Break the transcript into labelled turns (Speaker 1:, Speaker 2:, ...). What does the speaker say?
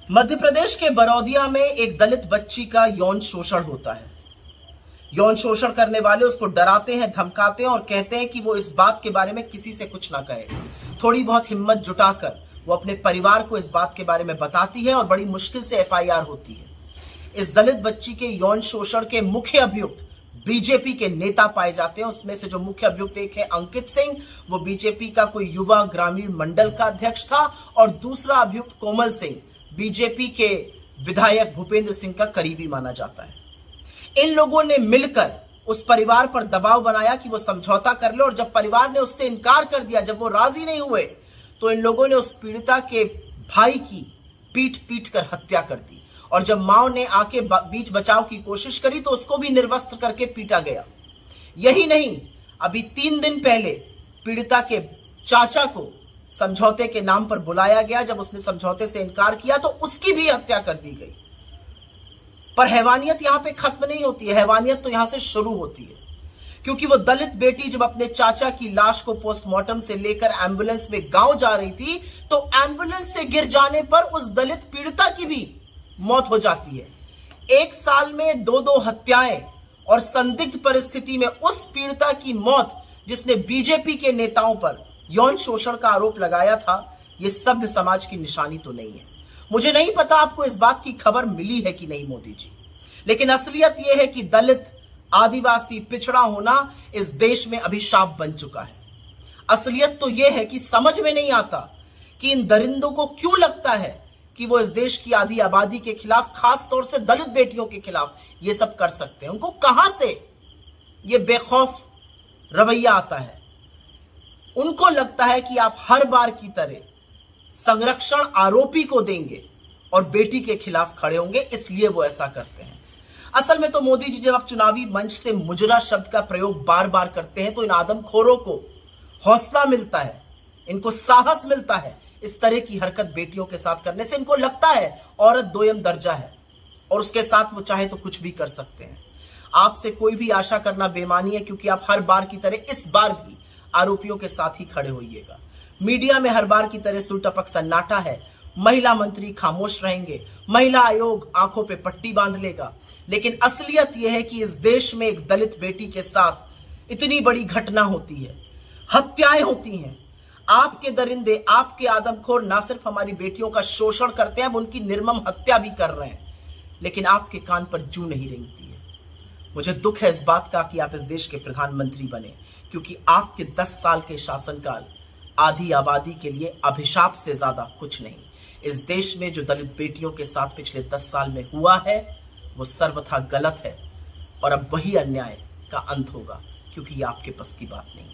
Speaker 1: मध्य प्रदेश के बरौदिया में एक दलित बच्ची का यौन शोषण होता है। यौन शोषण करने वाले उसको डराते हैं, धमकाते हैं और कहते हैं कि वो इस बात के बारे में किसी से कुछ ना कहे। थोड़ी बहुत हिम्मत जुटाकर वो अपने परिवार को इस बात के बारे में बताती है और बड़ी मुश्किल से एफआईआर होती है। इस दलित बच्ची के यौन शोषण के मुख्य अभियुक्त बीजेपी के नेता पाए जाते हैं। उसमें से जो मुख्य अभियुक्त एक है अंकित सिंह, वो बीजेपी का कोई युवा ग्रामीण मंडल का अध्यक्ष था, और दूसरा अभियुक्त कोमल सिंह बीजेपी के विधायक भूपेंद्र सिंह का करीबी माना जाता है। इन लोगों ने मिलकर उस परिवार पर दबाव बनाया कि वो समझौता कर ले, और जब परिवार ने उससे इनकार कर दिया, जब वो राजी नहीं हुए, तो इन लोगों ने उस पीड़िता के भाई की पीट पीट कर हत्या कर दी। और जब मां ने आके बीच बचाव की कोशिश करी तो उसको भी निर्वस्त्र करके पीटा गया। यही नहीं, अभी 3 दिन पहले पीड़िता के चाचा को समझौते के नाम पर बुलाया गया। जब उसने समझौते से इनकार किया तो उसकी भी हत्या कर दी गई। पर हैवानियत यहां पे खत्म नहीं होती है, हैवानियत तो यहां से शुरू होती है, क्योंकि वो दलित बेटी जब अपने चाचा की लाश को पोस्टमार्टम से लेकर एम्बुलेंस में गांव जा रही थी, तो एम्बुलेंस से गिर जाने पर उस दलित पीड़िता की भी मौत हो जाती है। 1 साल में 2 हत्याएं, और संदिग्ध परिस्थिति में उस पीड़िता की मौत जिसने बीजेपी के नेताओं पर यौन शोषण का आरोप लगाया था, यह सभ्य समाज की निशानी तो नहीं है। मुझे नहीं पता आपको इस बात की खबर मिली है कि नहीं मोदी जी, लेकिन असलियत यह है कि दलित, आदिवासी, पिछड़ा होना इस देश में अभिशाप बन चुका है। असलियत तो यह है कि समझ में नहीं आता कि इन दरिंदों को क्यों लगता है कि वो इस देश की आधी आबादी के खिलाफ, खास तौर से दलित बेटियों के खिलाफ ये सब कर सकते हैं। उनको कहां से ये बेखौफ रवैया आता है? उनको लगता है कि आप हर बार की तरह संरक्षण आरोपी को देंगे और बेटी के खिलाफ खड़े होंगे, इसलिए वो ऐसा करते हैं। असल में तो मोदी जी जब आप चुनावी मंच से मुजरा शब्द का प्रयोग बार बार करते हैं तो इन आदमखोरों को हौसला मिलता है, इनको साहस मिलता है। इस तरह की हरकत बेटियों के साथ करने से इनको लगता है औरत दोयम दर्जा है और उसके साथ वो चाहे तो कुछ भी कर सकते हैं। आपसे कोई भी आशा करना बेमानी है, क्योंकि आप हर बार की तरह इस बार भी आरोपियों के साथ ही खड़े होइएगा। मीडिया में हर बार की तरह सुलटपक सन्नाटा है, महिला मंत्री खामोश रहेंगे, महिला आयोग आंखों पे पट्टी बांध लेगा, लेकिन असलियत यह है कि इस देश में एक दलित बेटी के साथ इतनी बड़ी घटना होती है, हत्याएं होती हैं। आपके दरिंदे, आपके आदमखोर ना सिर्फ हमारी बेटियों का शोषण करते हैं, अब उनकी निर्मम हत्या भी कर रहे हैं, लेकिन आपके कान पर जूं नहीं रेंगती है। मुझे दुख है इस बात का कि आप इस देश के प्रधानमंत्री बने, क्योंकि आपके 10 साल के शासनकाल आधी आबादी के लिए अभिशाप से ज्यादा कुछ नहीं। इस देश में जो दलित बेटियों के साथ पिछले 10 साल में हुआ है वो सर्वथा गलत है, और अब वही अन्याय का अंत होगा, क्योंकि ये आपके बस की बात नहीं है।